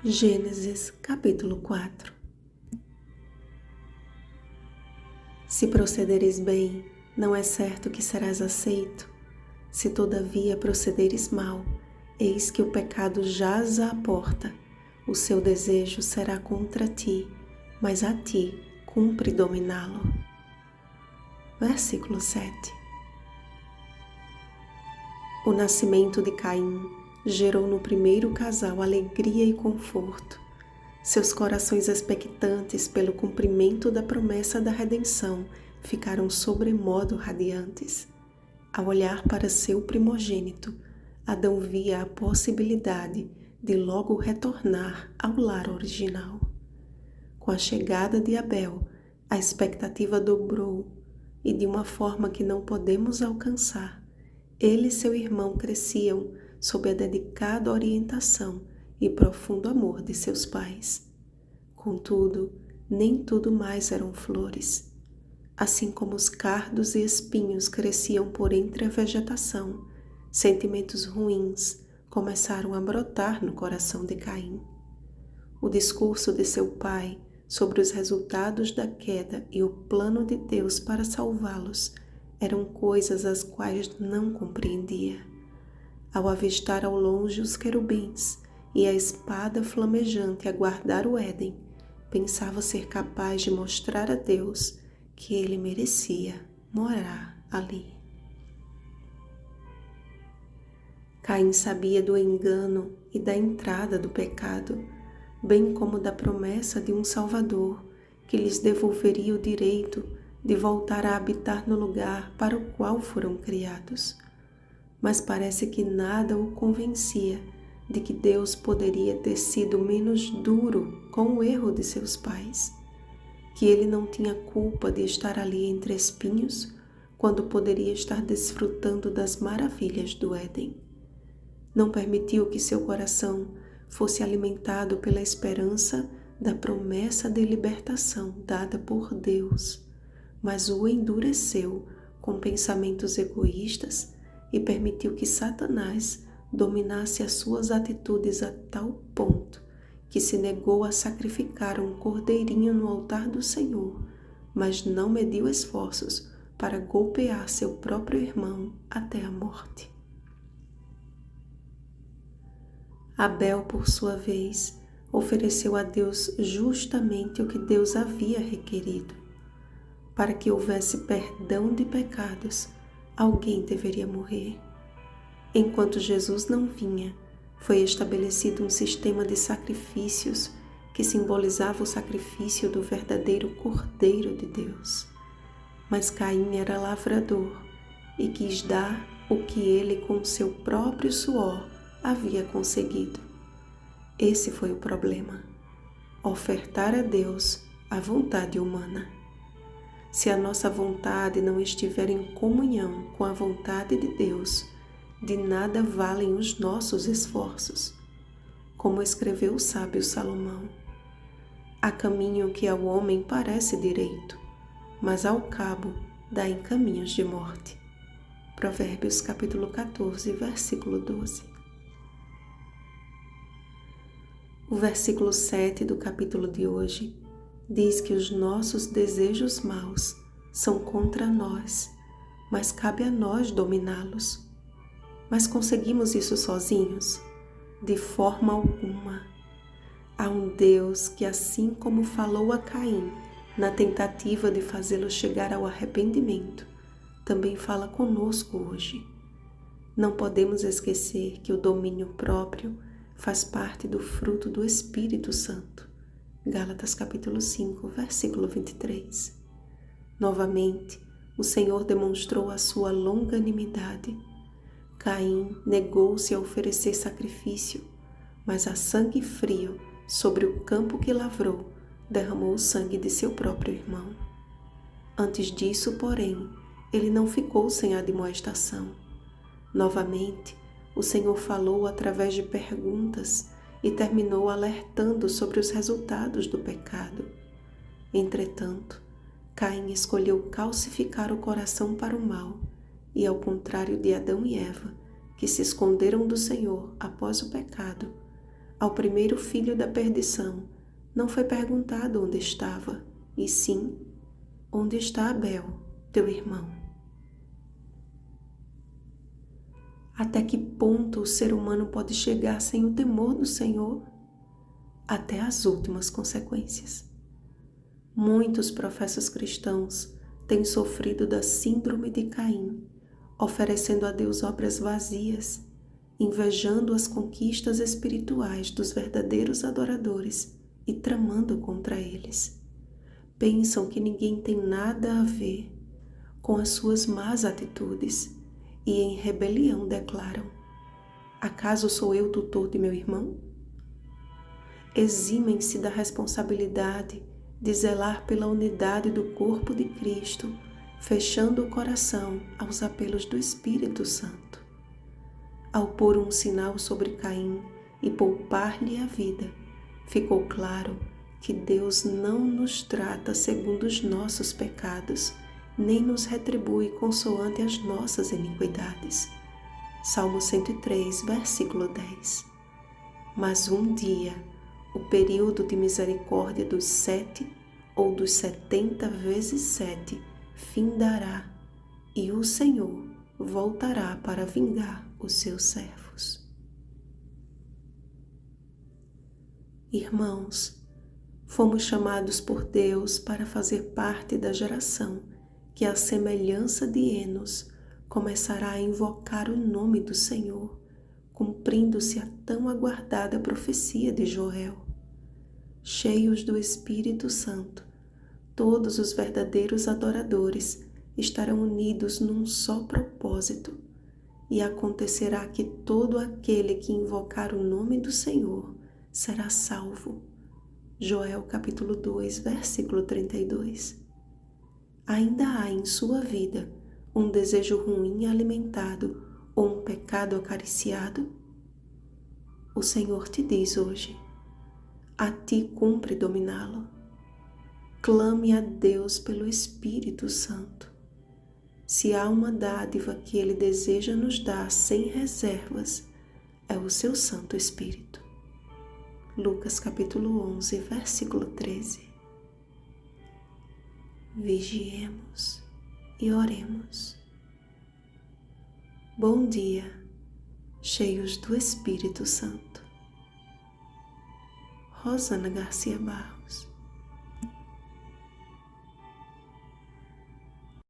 Gênesis capítulo 4. Se procederes bem, não é certo que serás aceito. Se todavia procederes mal, eis que o pecado jaz à porta. O seu desejo será contra ti, mas a ti cumpre dominá-lo. Versículo 7. O nascimento de Caim gerou no primeiro casal alegria e conforto. Seus corações expectantes pelo cumprimento da promessa da redenção ficaram sobremodo radiantes. Ao olhar para seu primogênito, Adão via a possibilidade de logo retornar ao lar original. Com a chegada de Abel, a expectativa dobrou e, de uma forma que não podemos alcançar, ele e seu irmão cresciam sob a dedicada orientação e profundo amor de seus pais. Contudo, nem tudo mais eram flores. Assim como os cardos e espinhos cresciam por entre a vegetação, sentimentos ruins começaram a brotar no coração de Caim. O discurso de seu pai sobre os resultados da queda e o plano de Deus para salvá-los eram coisas as quais não compreendia. Ao avistar ao longe os querubins e a espada flamejante a guardar o Éden, pensava ser capaz de mostrar a Deus que ele merecia morar ali. Caim sabia do engano e da entrada do pecado, bem como da promessa de um Salvador que lhes devolveria o direito de voltar a habitar no lugar para o qual foram criados. Mas parece que nada o convencia de que Deus poderia ter sido menos duro com o erro de seus pais, que ele não tinha culpa de estar ali entre espinhos quando poderia estar desfrutando das maravilhas do Éden. Não permitiu que seu coração fosse alimentado pela esperança da promessa de libertação dada por Deus, mas o endureceu com pensamentos egoístas e permitiu que Satanás dominasse as suas atitudes a tal ponto que se negou a sacrificar um cordeirinho no altar do Senhor, mas não mediu esforços para golpear seu próprio irmão até a morte. Abel, por sua vez, ofereceu a Deus justamente o que Deus havia requerido. Para que houvesse perdão de pecados, alguém deveria morrer. Enquanto Jesus não vinha, foi estabelecido um sistema de sacrifícios que simbolizava o sacrifício do verdadeiro Cordeiro de Deus. Mas Caim era lavrador e quis dar o que ele com seu próprio suor havia conseguido. Esse foi o problema: ofertar a Deus a vontade humana. Se a nossa vontade não estiver em comunhão com a vontade de Deus, de nada valem os nossos esforços. Como escreveu o sábio Salomão: há caminho que ao homem parece direito, mas ao cabo dá em caminhos de morte. Provérbios capítulo 14, versículo 12. O versículo 7 do capítulo de hoje diz que os nossos desejos maus são contra nós, mas cabe a nós dominá-los. Mas conseguimos isso sozinhos? De forma alguma. Há um Deus que, assim como falou a Caim na tentativa de fazê-lo chegar ao arrependimento, também fala conosco hoje. Não podemos esquecer que o domínio próprio faz parte do fruto do Espírito Santo. Gálatas capítulo 5, versículo 23. Novamente, o Senhor demonstrou a sua longanimidade. Caim negou-se a oferecer sacrifício, mas a sangue frio, sobre o campo que lavrou, derramou o sangue de seu próprio irmão. Antes disso, porém, ele não ficou sem admoestação. Novamente, o Senhor falou através de perguntas e terminou alertando sobre os resultados do pecado. Entretanto, Caim escolheu calcificar o coração para o mal e, ao contrário de Adão e Eva, que se esconderam do Senhor após o pecado, ao primeiro filho da perdição, não foi perguntado onde estava, e sim, onde está Abel, teu irmão? Até que ponto o ser humano pode chegar sem o temor do Senhor? Até as últimas consequências. Muitos professos cristãos têm sofrido da síndrome de Caim, oferecendo a Deus obras vazias, invejando as conquistas espirituais dos verdadeiros adoradores e tramando contra eles. Pensam que ninguém tem nada a ver com as suas más atitudes e em rebelião declaram: acaso sou eu tutor de meu irmão? Eximem-se da responsabilidade de zelar pela unidade do corpo de Cristo, fechando o coração aos apelos do Espírito Santo. Ao pôr um sinal sobre Caim e poupar-lhe a vida, ficou claro que Deus não nos trata segundo os nossos pecados, nem nos retribui consoante as nossas iniquidades. Salmo 103, versículo 10. Mas um dia, o período de misericórdia dos 7 ou dos 70 vezes 7 findará, e o Senhor voltará para vingar os seus servos. Irmãos, fomos chamados por Deus para fazer parte da geração que, à semelhança de Enos, começará a invocar o nome do Senhor, cumprindo-se a tão aguardada profecia de Joel. Cheios do Espírito Santo, todos os verdadeiros adoradores estarão unidos num só propósito, e acontecerá que todo aquele que invocar o nome do Senhor será salvo. Joel capítulo 2, versículo 32. Ainda há em sua vida um desejo ruim alimentado ou um pecado acariciado? O Senhor te diz hoje: a ti cumpre dominá-lo. Clame a Deus pelo Espírito Santo. Se há uma dádiva que Ele deseja nos dar sem reservas, é o seu Santo Espírito. Lucas capítulo 11, versículo 13. Vigiemos e oremos. Bom dia, cheios do Espírito Santo. Rosana Garcia Barros.